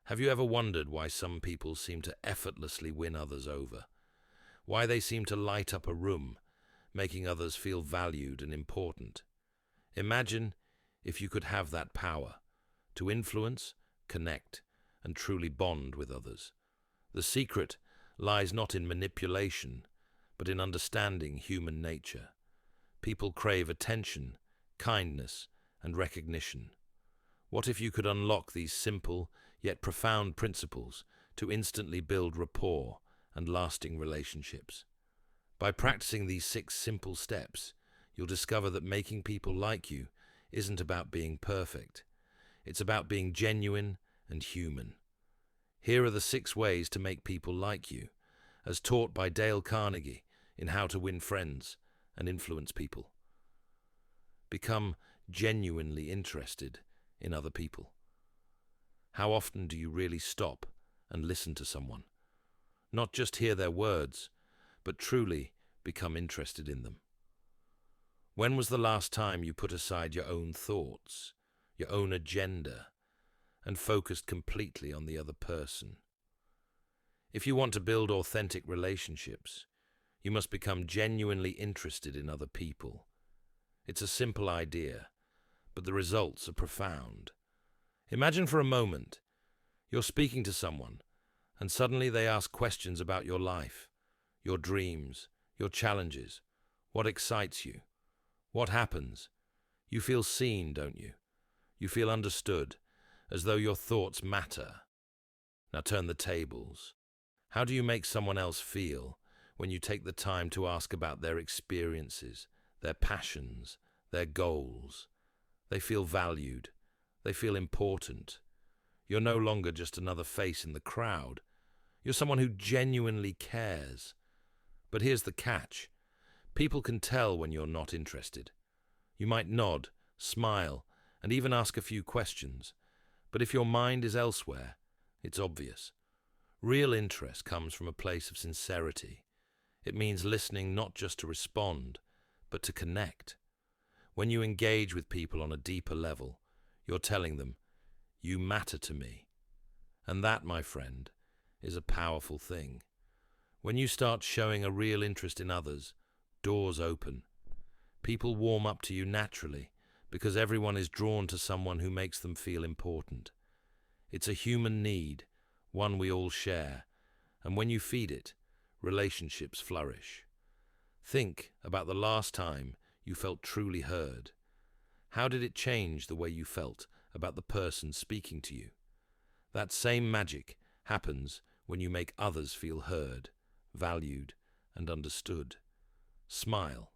Have you ever wondered why some people seem to effortlessly win others over? Why they seem to light up a room, making others feel valued and important? Imagine if you could have that power to influence, connect, and truly bond with others. The secret lies not in manipulation, but in understanding human nature. People crave attention, kindness, and recognition. What if you could unlock these simple yet profound principles to instantly build rapport and lasting relationships? By practicing these 6 simple steps, you'll discover that making people like you isn't about being perfect. It's about being genuine and human. Here are the 6 ways to make people like you, as taught by Dale Carnegie in How to Win Friends and Influence People. Become genuinely interested in other people. How often do you really stop and listen to someone? Not just hear their words, but truly become interested in them. When was the last time you put aside your own thoughts, your own agenda, and focused completely on the other person? If you want to build authentic relationships, you must become genuinely interested in other people. It's a simple idea, but the results are profound. Imagine for a moment, you're speaking to someone, and suddenly they ask questions about your life, your dreams, your challenges, what excites you, what happens. You feel seen, don't you? You feel understood, as though your thoughts matter. Now turn the tables. How do you make someone else feel when you take the time to ask about their experiences, their passions, their goals? They feel valued. They feel important. You're no longer just another face in the crowd. You're someone who genuinely cares. But here's the catch. People can tell when you're not interested. You might nod, smile, and even ask a few questions. But if your mind is elsewhere, it's obvious. Real interest comes from a place of sincerity. It means listening not just to respond, but to connect. When you engage with people on a deeper level, you're telling them, "You matter to me." And that, my friend, is a powerful thing. When you start showing a real interest in others, doors open. People warm up to you naturally because everyone is drawn to someone who makes them feel important. It's a human need, one we all share, and when you feed it, relationships flourish. Think about the last time you felt truly heard. How did it change the way you felt about the person speaking to you? That same magic happens when you make others feel heard, valued, and understood. Smile.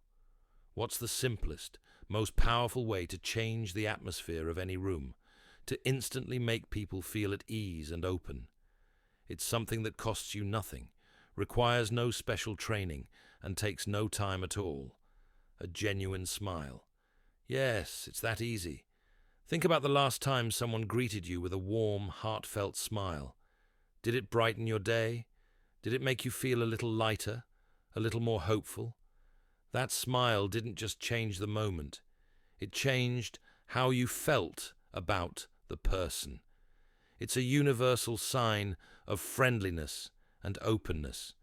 What's the simplest, most powerful way to change the atmosphere of any room, to instantly make people feel at ease and open? It's something that costs you nothing, requires no special training, and takes no time at all. A genuine smile. Yes, it's that easy. Think about the last time someone greeted you with a warm, heartfelt smile. Did it brighten your day? Did it make you feel a little lighter, a little more hopeful? That smile didn't just change the moment. It changed how you felt about the person. It's a universal sign of friendliness and openness.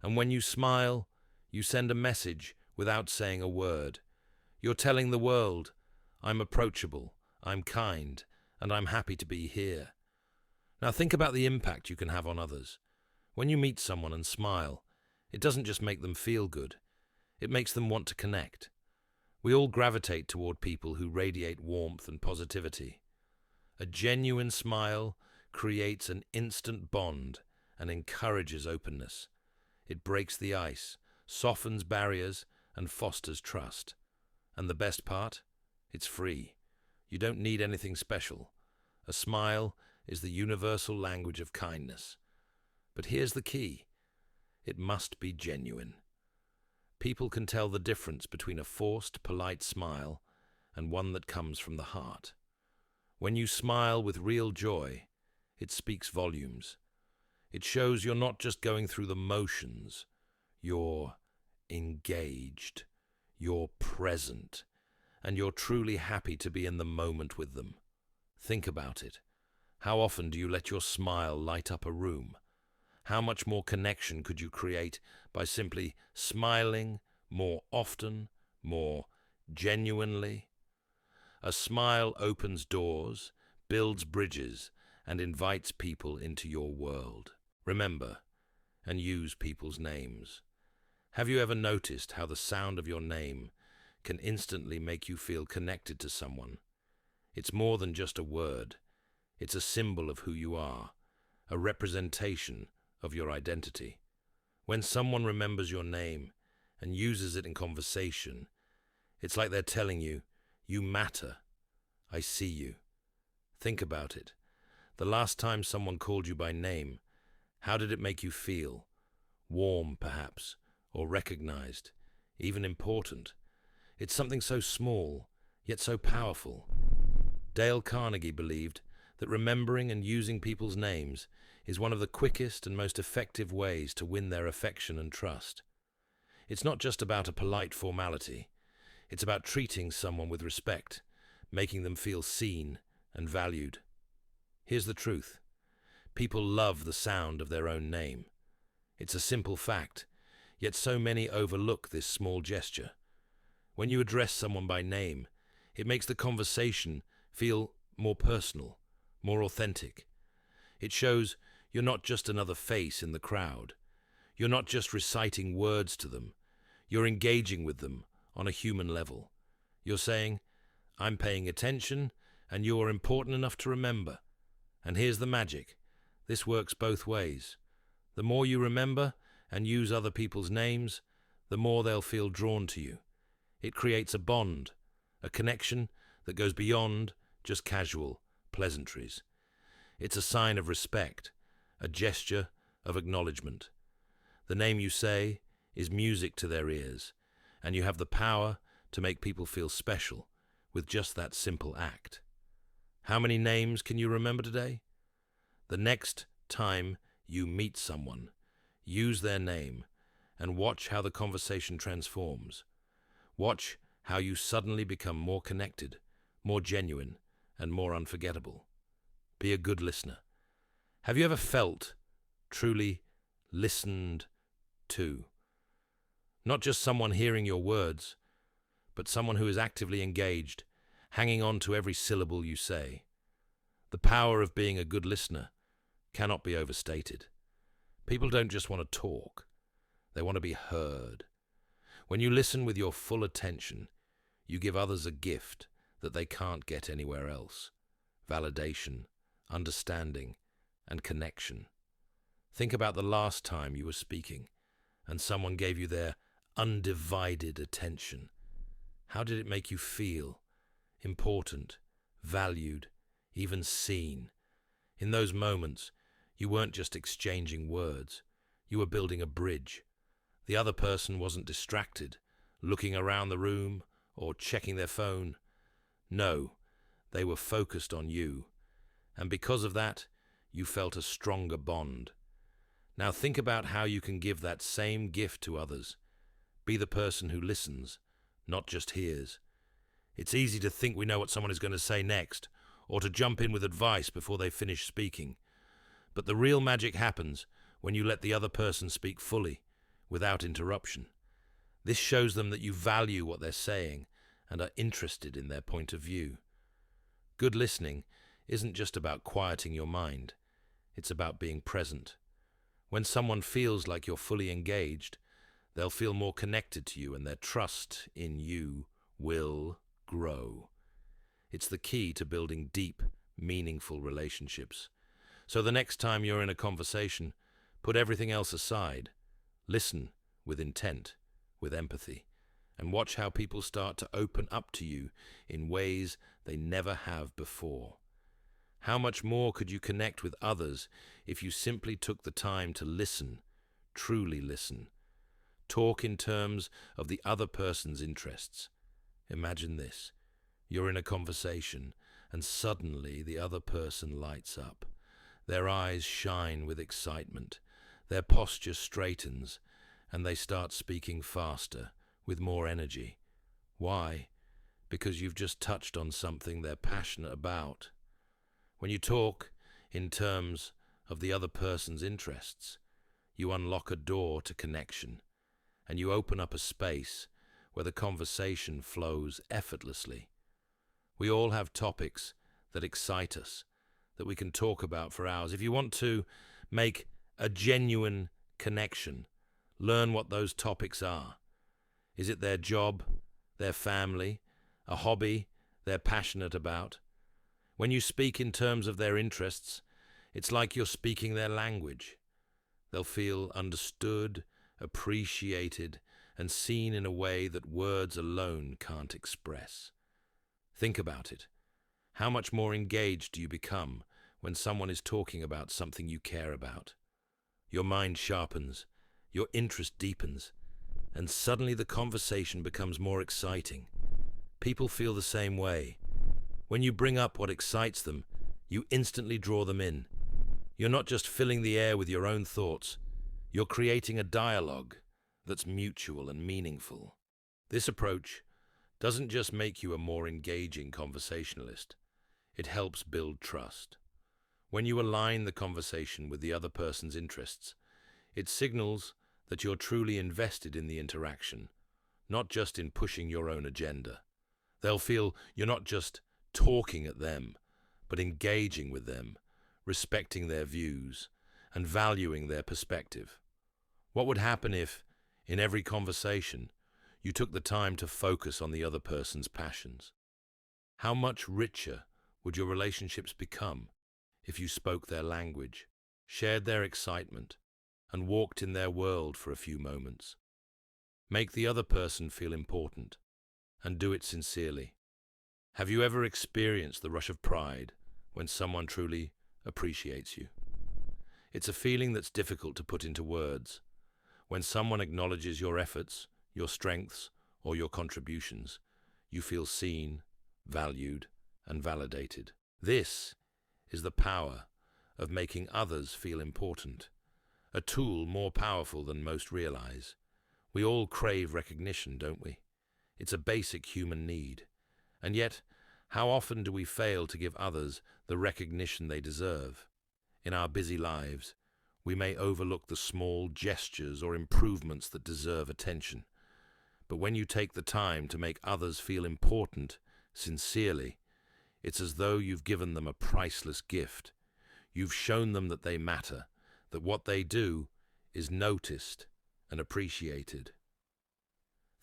And when you smile, you send a message without saying a word. You're telling the world, "I'm approachable, I'm kind, and I'm happy to be here." Now think about the impact you can have on others. When you meet someone and smile, it doesn't just make them feel good. It makes them want to connect. We all gravitate toward people who radiate warmth and positivity. A genuine smile creates an instant bond and encourages openness. It breaks the ice, softens barriers, and fosters trust. And the best part? It's free. You don't need anything special. A smile is the universal language of kindness. But here's the key. It must be genuine. People can tell the difference between a forced, polite smile and one that comes from the heart. When you smile with real joy, it speaks volumes. It shows you're not just going through the motions. You're engaged. You're present. And you're truly happy to be in the moment with them. Think about it. How often do you let your smile light up a room? How much more connection could you create by simply smiling more often, more genuinely? A smile opens doors, builds bridges, and invites people into your world. Remember and use people's names. Have you ever noticed how the sound of your name can instantly make you feel connected to someone? It's more than just a word. It's a symbol of who you are, a representation of your identity. When someone remembers your name and uses it in conversation, it's like they're telling you, you matter. I see you. Think about it. The last time someone called you by name, how did it make you feel? Warm, perhaps, or recognized, even important. It's something so small, yet so powerful. Dale Carnegie believed that remembering and using people's names is one of the quickest and most effective ways to win their affection and trust. It's not just about a polite formality. It's about treating someone with respect, making them feel seen and valued. Here's the truth. People love the sound of their own name. It's a simple fact, yet so many overlook this small gesture. When you address someone by name, it makes the conversation feel more personal, more authentic. It shows you're not just another face in the crowd. You're not just reciting words to them. You're engaging with them on a human level. You're saying, I'm paying attention and you're important enough to remember. And here's the magic. This works both ways. The more you remember and use other people's names, the more they'll feel drawn to you. It creates a bond, a connection that goes beyond just casual pleasantries. It's a sign of respect, a gesture of acknowledgement. The name you say is music to their ears, and you have the power to make people feel special with just that simple act. How many names can you remember today? The next time you meet someone, use their name and watch how the conversation transforms. Watch how you suddenly become more connected, more genuine, and more unforgettable. Be a good listener. Have you ever felt truly listened to? Not just someone hearing your words, but someone who is actively engaged, hanging on to every syllable you say. The power of being a good listener cannot be overstated. People don't just want to talk, they want to be heard. When you listen with your full attention, you give others a gift that they can't get anywhere else: validation, understanding, and connection. Think about the last time you were speaking and someone gave you their undivided attention. How did it make you feel? Important, valued, even seen. In those moments, you weren't just exchanging words. You were building a bridge. The other person wasn't distracted, looking around the room or checking their phone. No, they were focused on you. And because of that, you felt a stronger bond. Now think about how you can give that same gift to others. Be the person who listens, not just hears. It's easy to think we know what someone is going to say next, or to jump in with advice before they finish speaking. But the real magic happens when you let the other person speak fully, without interruption. This shows them that you value what they're saying and are interested in their point of view. Good listening isn't just about quieting your mind. It's about being present. When someone feels like you're fully engaged, they'll feel more connected to you, and their trust in you will grow. It's the key to building deep, meaningful relationships. So the next time you're in a conversation, put everything else aside. Listen with intent, with empathy, and watch how people start to open up to you in ways they never have before. How much more could you connect with others if you simply took the time to listen, truly listen? Talk in terms of the other person's interests. Imagine this. You're in a conversation, and suddenly the other person lights up. Their eyes shine with excitement. Their posture straightens, and they start speaking faster, with more energy. Why? Because you've just touched on something they're passionate about. When you talk, in terms of the other person's interests, you unlock a door to connection, and you open up a space where the conversation flows effortlessly. We all have topics that excite us, that we can talk about for hours. If you want to make a genuine connection, learn what those topics are. Is it their job, their family, a hobby they're passionate about? When you speak in terms of their interests, it's like you're speaking their language. They'll feel understood, appreciated, and seen in a way that words alone can't express. Think about it. How much more engaged do you become when someone is talking about something you care about? Your mind sharpens, your interest deepens, and suddenly the conversation becomes more exciting. People feel the same way. When you bring up what excites them, you instantly draw them in. You're not just filling the air with your own thoughts, you're creating a dialogue that's mutual and meaningful. This approach doesn't just make you a more engaging conversationalist, it helps build trust. When you align the conversation with the other person's interests, it signals that you're truly invested in the interaction, not just in pushing your own agenda. They'll feel you're not just talking at them, but engaging with them, respecting their views, and valuing their perspective. What would happen if, in every conversation, you took the time to focus on the other person's passions? How much richer would your relationships become if you spoke their language, shared their excitement, and walked in their world for a few moments? Make the other person feel important, and do it sincerely. Have you ever experienced the rush of pride when someone truly appreciates you? It's a feeling that's difficult to put into words. When someone acknowledges your efforts, your strengths, or your contributions, you feel seen, valued, and validated. This is the power of making others feel important, a tool more powerful than most realize. We all crave recognition, don't we? It's a basic human need. And yet, how often do we fail to give others the recognition they deserve? In our busy lives, we may overlook the small gestures or improvements that deserve attention. But when you take the time to make others feel important, sincerely, it's as though you've given them a priceless gift. You've shown them that they matter, that what they do is noticed and appreciated.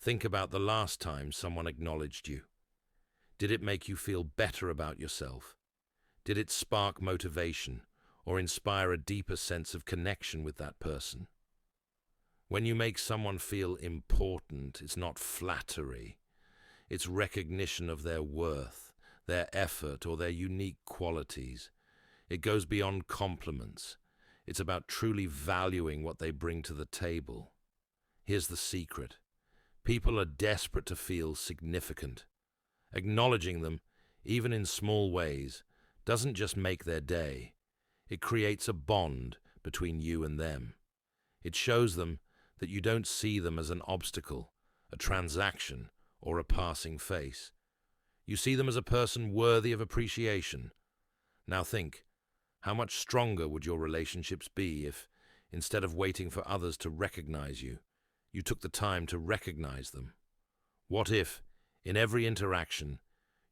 Think about the last time someone acknowledged you. Did it make you feel better about yourself? Did it spark motivation or inspire a deeper sense of connection with that person? When you make someone feel important, it's not flattery. It's recognition of their worth, their effort, or their unique qualities. It goes beyond compliments. It's about truly valuing what they bring to the table. Here's the secret. People are desperate to feel significant. Acknowledging them, even in small ways, doesn't just make their day. It creates a bond between you and them. It shows them that you don't see them as an obstacle, a transaction, or a passing phase. You see them as a person worthy of appreciation. Now think, how much stronger would your relationships be if, instead of waiting for others to recognize you, you took the time to recognize them? What if, in every interaction,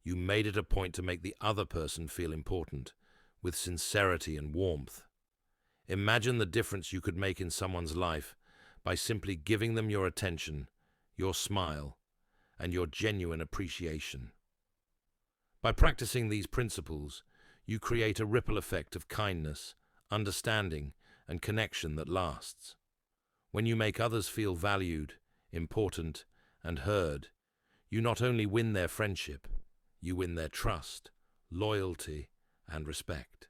you made it a point to make the other person feel important, with sincerity and warmth? Imagine the difference you could make in someone's life by simply giving them your attention, your smile, and your genuine appreciation. By practicing these principles, you create a ripple effect of kindness, understanding, and connection that lasts. When you make others feel valued, important, and heard, you not only win their friendship, you win their trust, loyalty, and respect.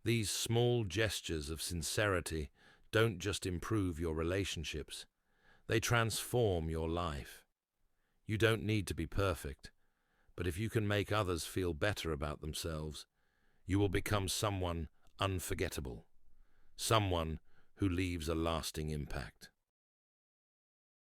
These small gestures of sincerity don't just improve your relationships, they transform your life. You don't need to be perfect, but if you can make others feel better about themselves, you will become someone unforgettable, someone who leaves a lasting impact.